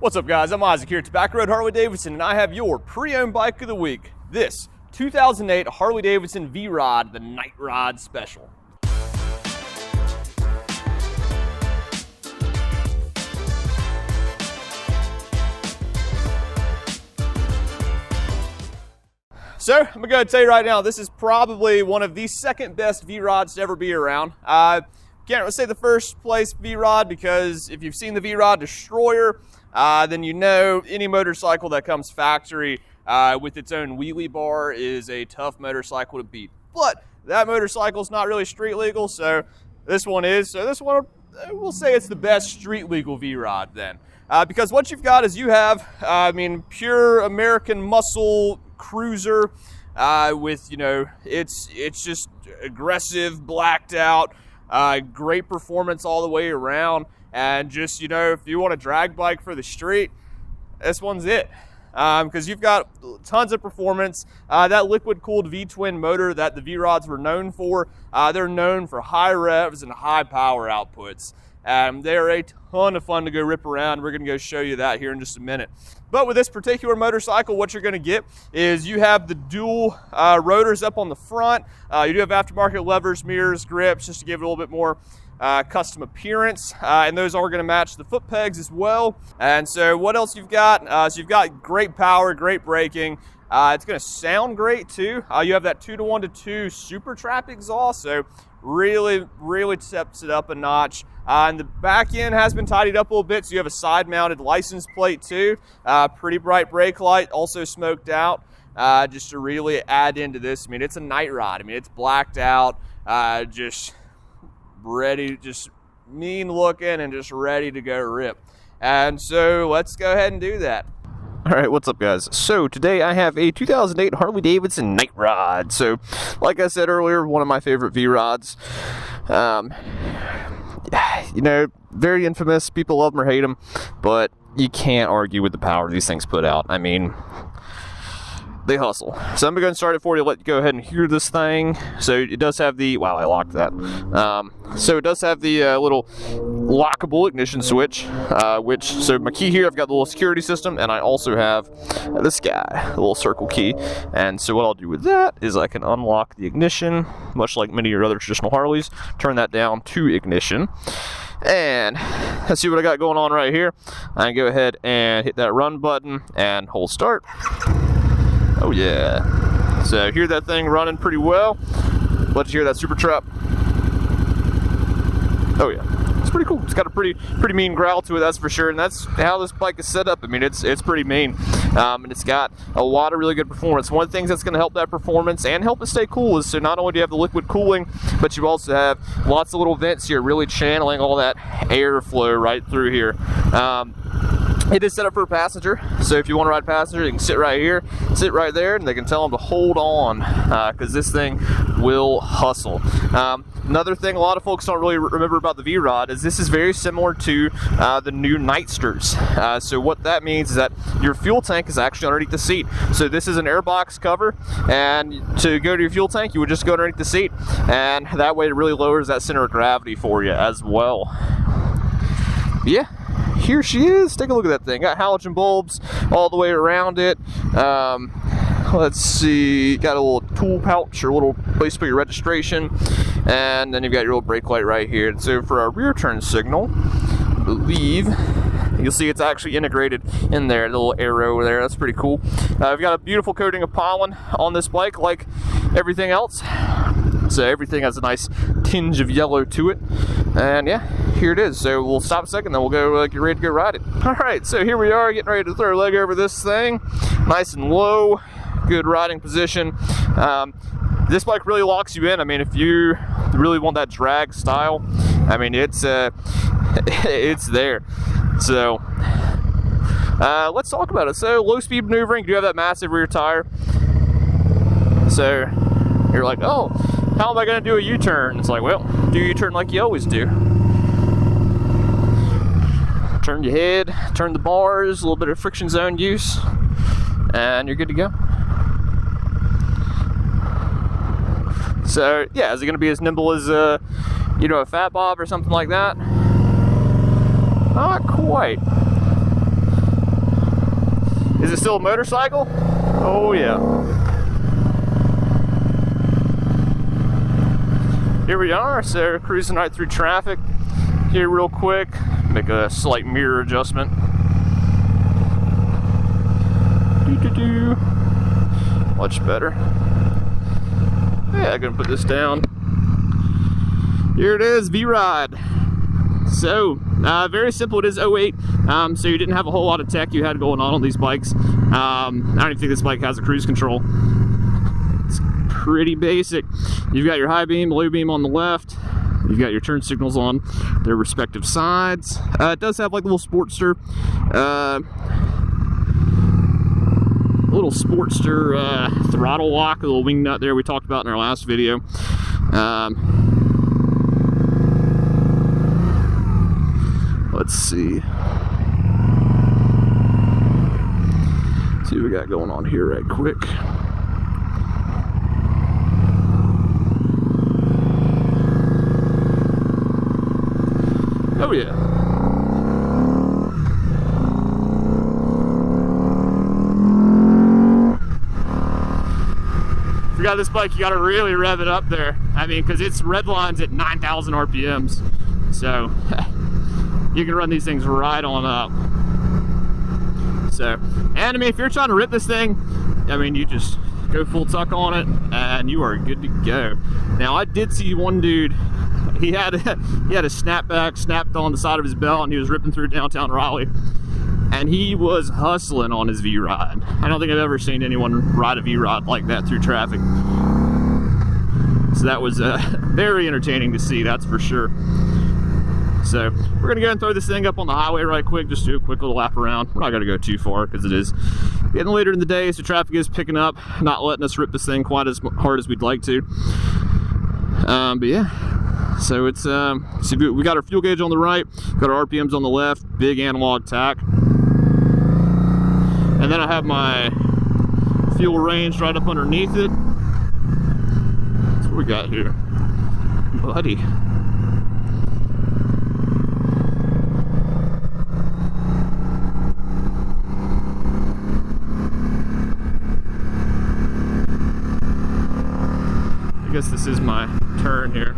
What's up, guys? I'm Isaac here at Tobacco Road Harley-Davidson, and I have your pre-owned bike of the week. This 2008 Harley-Davidson V-Rod, the Night Rod Special. So, I'm gonna tell you right now, this is probably one of the second best V-Rods to ever be around. Can't really say the first place V-Rod because if you've seen the V-Rod Destroyer, then you know any motorcycle that comes factory with its own wheelie bar is a tough motorcycle to beat. But that motorcycle is not really street legal, so this one is. So this one, we'll say it's the best street legal V-Rod then. Because what you've got is you have, pure American muscle cruiser with, it's just aggressive, blacked out, great performance all the way around. And just, if you want a drag bike for the street, this one's it. Because you've got tons of performance. That liquid-cooled V-twin motor that the V-Rods were known for, they're known for high revs and high power outputs. They're a ton of fun to go rip around. We're going to go show you that here in just a minute. But with this particular motorcycle, what you're going to get is you have the dual rotors up on the front. You do have aftermarket levers, mirrors, grips, just to give it a little bit more custom appearance, and those are going to match the foot pegs as well. And so what else you've got? So you've got great power, great braking. It's going to sound great too. You have that 2-to-1-to-2 super trap exhaust, so really steps it up a notch. And the back end has been tidied up a little bit, so you have a side mounted license plate too. Pretty bright brake light, also smoked out, just to really add into this. I mean, it's a night rod. I mean, it's blacked out, just ready, just mean looking and just ready to go rip. And so let's go ahead and do that. All right, what's up, guys? So today I have a 2008 Harley-Davidson Night Rod. So like I said earlier, one of my favorite V-Rods. Very infamous. People love them or hate them, but you can't argue with the power these things put out. I mean, they hustle. So I'm going to start it for you, let you go ahead and hear this thing. So it does have the, wow, I locked that. So it does have the little lockable ignition switch, so my key here, I've got the little security system, and I also have this guy, the little circle key. And so what I'll do with that is I can unlock the ignition, much like many of your other traditional Harleys, turn that down to ignition. And let's see what I got going on right here. I can go ahead and hit that run button and hold start. Oh yeah. So hear that thing running pretty well. Let's hear that super trap. Oh yeah. It's pretty cool. It's got a pretty mean growl to it, that's for sure. And that's how this bike is set up. I mean, it's pretty mean. And it's got a lot of really good performance. One of the things that's going to help that performance and help it stay cool is, so not only do you have the liquid cooling, but you also have lots of little vents here, really channeling all that airflow right through here. It is set up for a passenger, so if you want to ride passenger, you can sit right here, sit right there, and they can tell them to hold on, because this thing will hustle. Another thing a lot of folks don't really remember about the V-Rod is this is very similar to the new Nightsters. So what that means is that your fuel tank is actually underneath the seat. So this is an airbox cover, and to go to your fuel tank, you would just go underneath the seat, and that way it really lowers that center of gravity for you as well. Yeah. Here she is. Take a look at that thing. Got halogen bulbs all the way around it. Let's see. Got a little tool pouch or a little place to put your registration. And then you've got your little brake light right here. And so for our rear turn signal, I believe you'll see it's actually integrated in there. The little arrow there. That's pretty cool. We've got a beautiful coating of pollen on this bike, like everything else. So everything has a nice tinge of yellow to it. And yeah, here it is. So we'll stop a second, then we'll go get ready to go ride it. All right, so here we are getting ready to throw a leg over this thing. Nice and low, good riding position. This bike really locks you in. I mean, if you really want that drag style, I mean, it's it's there. So let's talk about it. So low speed maneuvering, you do have that massive rear tire. So you're like, oh, how am I going to do a U-turn? It's like, well, do a U-turn like you always do. Turn your head, turn the bars, a little bit of friction zone use, and you're good to go. So, yeah, is it going to be as nimble as, a Fat Bob or something like that? Not quite. Is it still a motorcycle? Oh yeah. Here we are, so cruising right through traffic here real quick. Make a slight mirror adjustment. Doo-doo-doo. Much better. Yeah, I'm gonna put this down. Here it is, V-Rod. So, very simple. It is 08, so you didn't have a whole lot of tech you had going on these bikes. I don't even think this bike has a cruise control. It's pretty basic. You've got your high beam, low beam on the left. You've got your turn signals on their respective sides. It does have like a little Sportster, throttle lock, a little wing nut there we talked about in our last video. Let's see. See what we got going on here right quick. Oh yeah. If you got this bike, you got to really rev it up there. I mean, because it's red lines at 9,000 RPMs. So you can run these things right on up. So, and I mean, if you're trying to rip this thing, I mean, you just go full tuck on it and you are good to go. Now, I did see one dude, he had a snapback snapped on the side of his belt and he was ripping through downtown Raleigh. And he was hustling on his V-Rod. I don't think I've ever seen anyone ride a V-Rod like that through traffic. So that was very entertaining to see, that's for sure. So we're gonna go and throw this thing up on the highway right quick, just do a quick little lap around. We're not gonna go too far because it is getting later in the day, so traffic is picking up, not letting us rip this thing quite as hard as we'd like to. But yeah, so it's so we got our fuel gauge on the right, got our RPMs on the left, big analog tack, and then I have my fuel range right up underneath it. That's what we got here, buddy. I guess this is my turn here.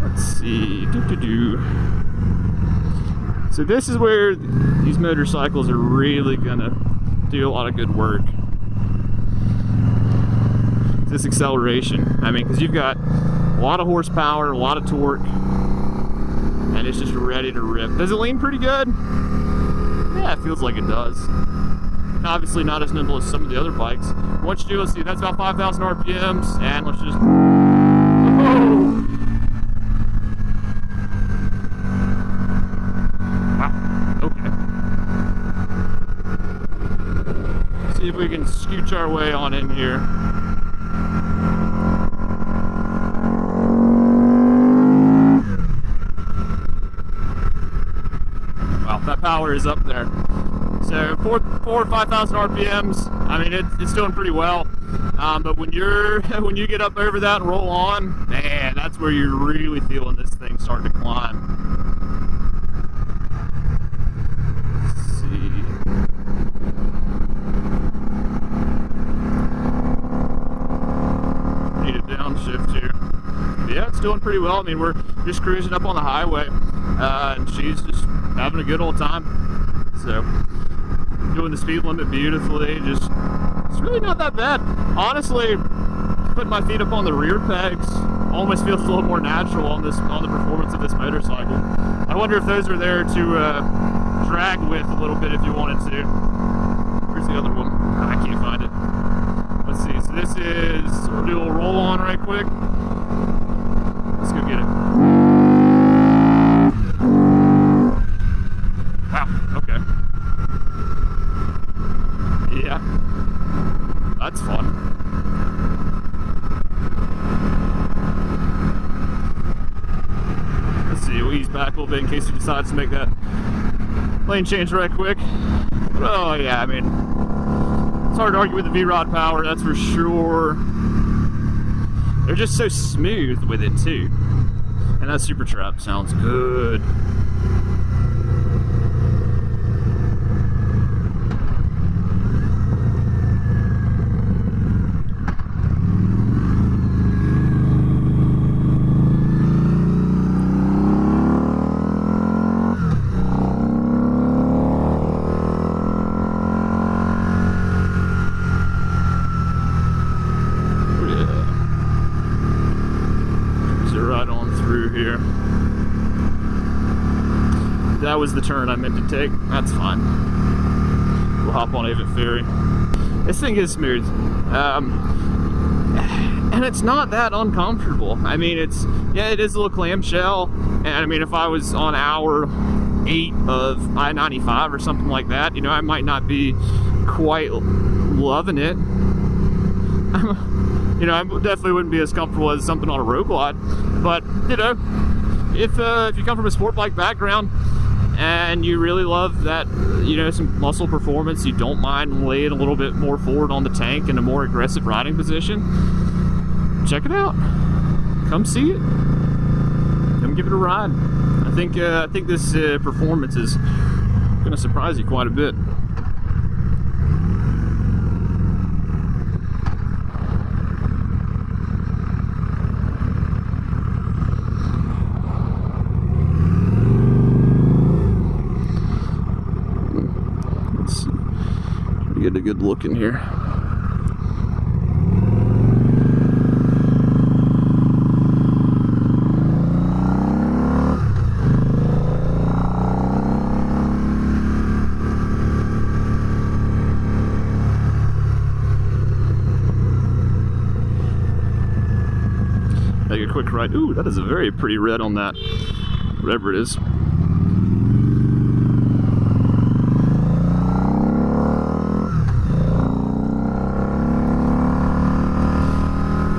Let's see. So this is where these motorcycles are really gonna do a lot of good work. This acceleration. I mean, because you've got a lot of horsepower, a lot of torque, and it's just ready to rip. Does it lean pretty good? Yeah, it feels like it does. Obviously not as nimble as some of the other bikes. Once you do, let's see, that's about 5,000 RPMs, and let's just... Oh! Wow, okay. See if we can scooch our way on in here. Wow, that power is up there. So 4,000 or 5,000 RPMs. I mean, it's doing pretty well. But when you get up over that and roll on, man, that's where you're really feeling this thing start to climb. Let's see. Need a downshift here. But yeah, it's doing pretty well. I mean, we're just cruising up on the highway, and she's just having a good old time. So. Doing the speed limit beautifully, just it's really not that bad. Honestly, putting my feet up on the rear pegs almost feels a little more natural on the performance of this motorcycle. I wonder if those are there to drag with a little bit if you wanted to. Where's the other one? I can't find it. Let's see. So this is, we'll do a little roll on right quick. Let's go get it. Wow. Okay. Yeah, that's fun. Let's see, we'll ease back a little bit in case he decides to make that lane change right quick. But, oh yeah, I mean, it's hard to argue with the V-Rod power, that's for sure. They're just so smooth with it too. And And that super trap sounds good. That was the turn I meant to take. That's fine. We'll hop on Avon Ferry. This thing is smooth. And it's not that uncomfortable. I mean, it is a little clamshell. And I mean, if I was on hour 8 of I-95 or something like that, you know, I might not be quite loving it. You know, I definitely wouldn't be as comfortable as something on a road glide. But, you know, if you come from a sport bike background and you really love that, you know, some muscle performance, you don't mind laying a little bit more forward on the tank in a more aggressive riding position, check it out. Come see it. Come give it a ride. I think this performance is going to surprise you quite a bit. Get a good look in here. Take a quick ride. Ooh, that is a very pretty red on that, whatever it is.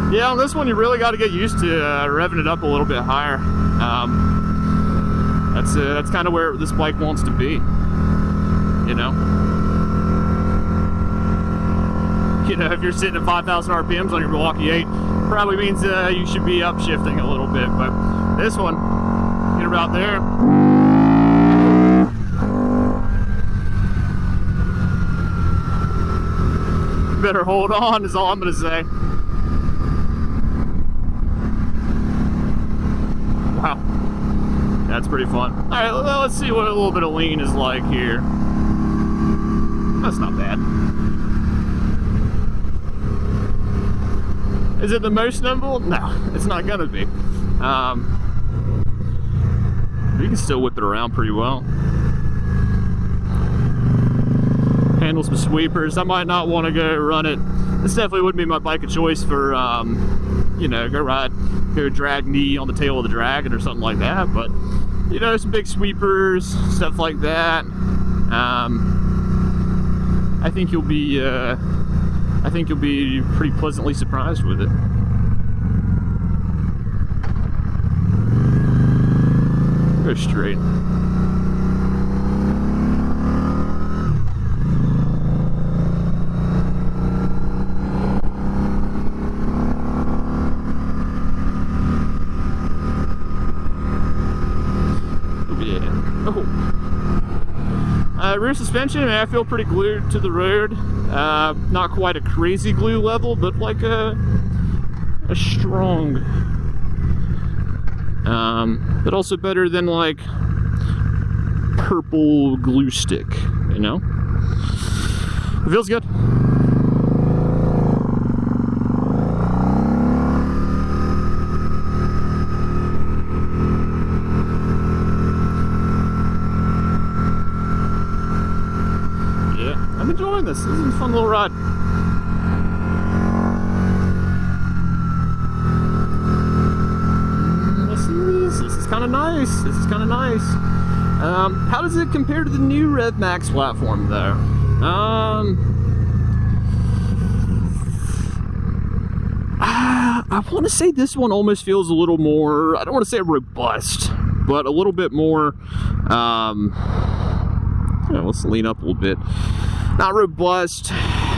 Yeah, on this one you really got to get used to revving it up a little bit higher. That's kind of where this bike wants to be. You know, if you're sitting at 5,000 RPMs on your Milwaukee 8, probably means you should be upshifting a little bit. But this one, get about there. Better hold on is all I'm gonna say. Wow, that's pretty fun. All right, well, let's see what a little bit of lean is like here. That's not bad. Is it the most nimble? No, it's not gonna be. You can still whip it around pretty well. Handle some sweepers. I might not want to go run it. This definitely wouldn't be my bike of choice for, you know, go drag me on the tail of the dragon or something like that. But, you know, some big sweepers, stuff like that. I think you'll be pretty pleasantly surprised with it. Go straight. Rear suspension, I feel pretty glued to the road. Not quite a crazy glue level, but like a strong. But also better than like purple glue stick, you know? It feels good. I'm enjoying this. This is a fun little ride. This is kind of nice. This is kind of nice. How does it compare to the new Rev Max platform, though? I want to say this one almost feels a little more, I don't want to say robust, but a little bit more, yeah, let's lean up a little bit. Not robust.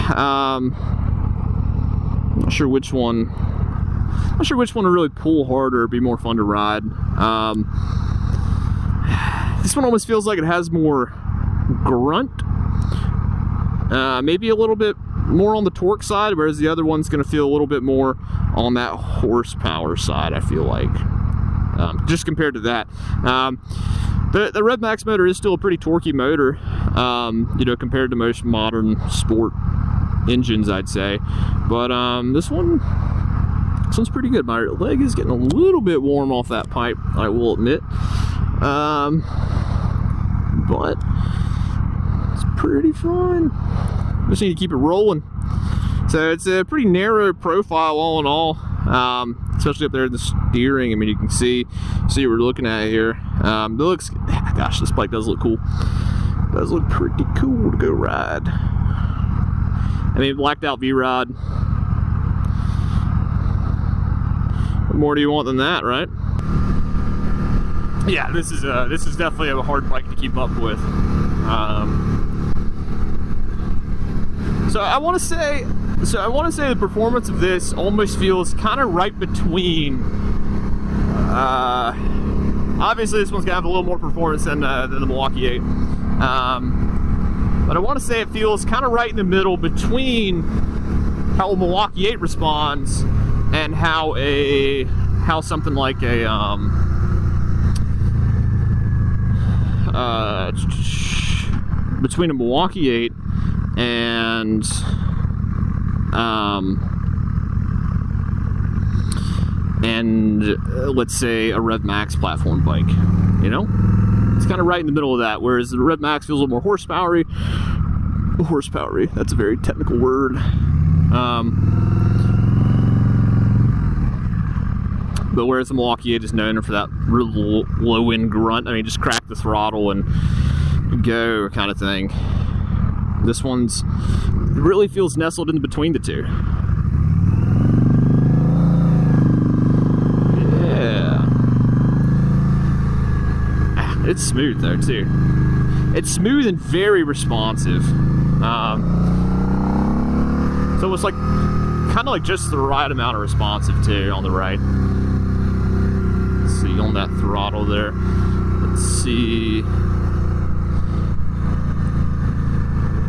Not sure which one Not sure which one to really pull harder, be more fun to ride. This one almost feels like it has more grunt, maybe a little bit more on the torque side, whereas the other one's going to feel a little bit more on that horsepower side, I feel like, just compared to that. The Rev Max motor is still a pretty torquey motor, you know, compared to most modern sport engines, I'd say. But this one's pretty good. My leg is getting a little bit warm off that pipe, I will admit. But it's pretty fun. Just need to keep it rolling. So it's a pretty narrow profile all in all, especially up there in the steering. I mean, you can see what we're looking at here. It looks, gosh, this bike does look cool. It does look pretty cool to go ride. I mean, blacked out V-Rod. What more do you want than that, right? Yeah, this is definitely a hard bike to keep up with. So I want to say the performance of this almost feels kind of right between. Obviously, this one's gonna have a little more performance than the Milwaukee 8. But I want to say it feels kind of right in the middle between how a Milwaukee 8 responds and how something like a between a Milwaukee 8 and let's say a Rev Max platform bike, you know? It's kind of right in the middle of that, whereas the Rev Max feels a little more horsepowery. Horsepowery, that's a very technical word. But whereas the Milwaukee 8 is known for that real low-end grunt, I mean, just crack the throttle and go kind of thing. This one's, it really feels nestled in between the two. Yeah. It's smooth though, too. It's smooth and very responsive. It's almost like, kind of like just the right amount of responsive too on the right. Let's see, on that throttle there. Let's see.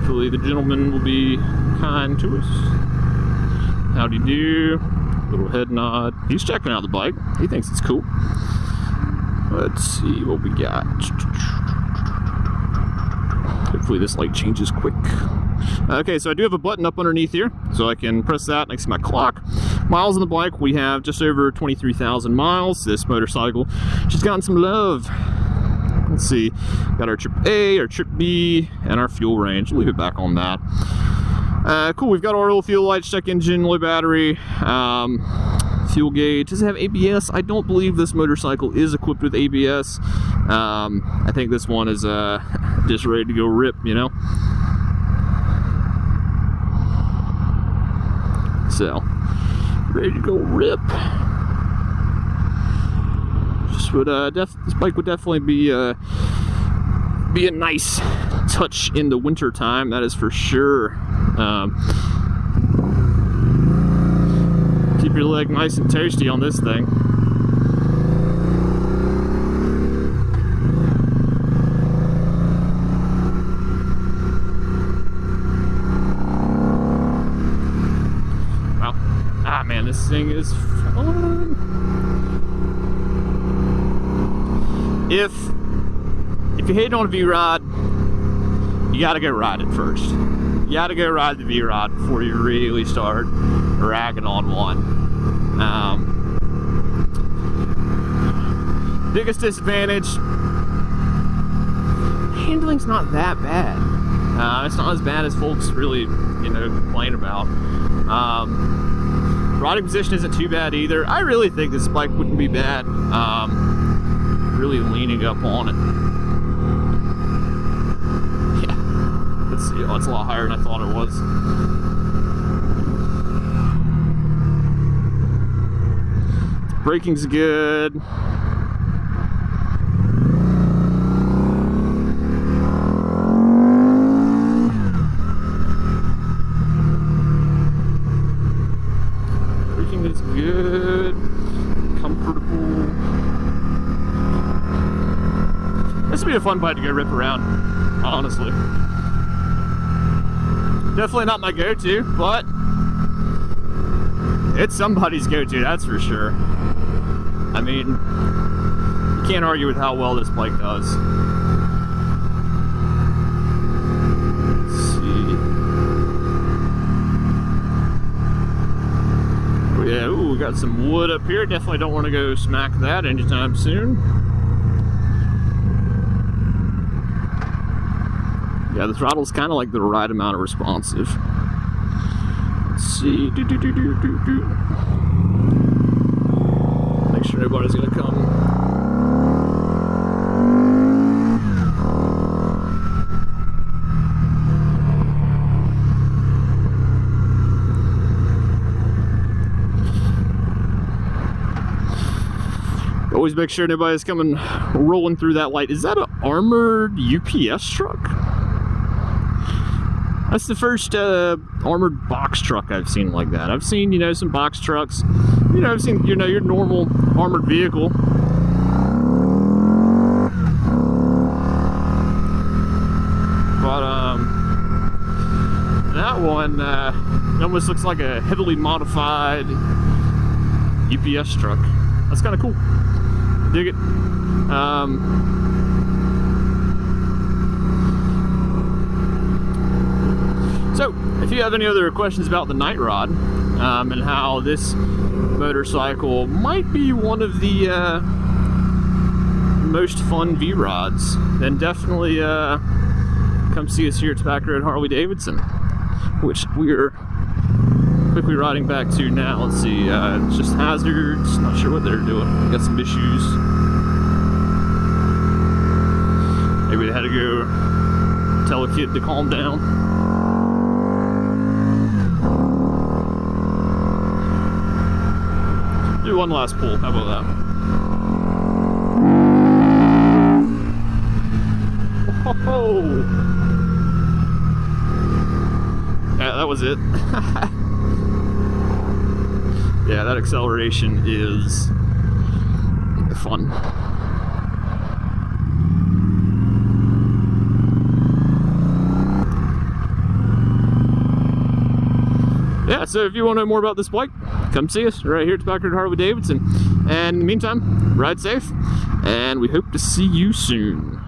Hopefully the gentleman will be kind to us. Howdy do. Little head nod. He's checking out the bike. He thinks it's cool. Let's see what we got. Hopefully this light changes quick. Okay, so I do have a button up underneath here, so I can press that next to my clock. Miles on the bike, we have just over 23,000 miles. This motorcycle, she's gotten some love. Let's see, got our trip A, our trip B, and our fuel range. Leave it back on that. Cool, we've got our little fuel lights, check engine, low battery, fuel gauge. Does it have ABS? I don't believe this motorcycle is equipped with ABS. I think this one is just ready to go rip, you know? So, ready to go rip. This bike would definitely be a nice touch in the winter time, that is for sure. Keep your leg nice and toasty on this thing. Wow. Ah man, this thing is fun. If you hate on a V-Rod, you gotta go ride it first. You gotta go ride the V-Rod before you really start ragging on one. Biggest disadvantage, handling's not that bad. It's not as bad as folks really, complain about. Riding position isn't too bad either. I really think this bike wouldn't be bad. Really leaning up on it. Yeah. Let's see. Oh, it's a lot higher than I thought it was. Braking's good. Braking is good. This would be a fun bike to go rip around, honestly. Definitely not my go-to, but it's somebody's go-to, that's for sure. I mean, you can't argue with how well this bike does. Let's see. Oh yeah, ooh, we got some wood up here. Definitely don't want to go smack that anytime soon. Yeah, the throttle's kind of like the right amount of responsive. Let's see. Make sure nobody's gonna come. Always make sure nobody's coming rolling through that light. Is that an armored UPS truck? That's the first armored box truck I've seen like that. I've seen, you know, some box trucks. You know, I've seen, you know, your normal armored vehicle. But that one almost looks like a heavily modified UPS truck. That's kind of cool. Dig it. So, if you have any other questions about the Night Rod and how this motorcycle might be one of the most fun V-Rods, then definitely come see us here at Tobacco Road Harley-Davidson, which we're quickly riding back to now. Let's see, it's just hazards, not sure what they're doing. Got some issues. Maybe they had to go tell a kid to calm down. Do one last pull, how about that? Oh! Yeah, that was it. Yeah, that acceleration is fun. Yeah, so if you want to know more about this bike, come see us right here at Tobacco Road Harley-Davidson. And in the meantime, ride safe, and we hope to see you soon.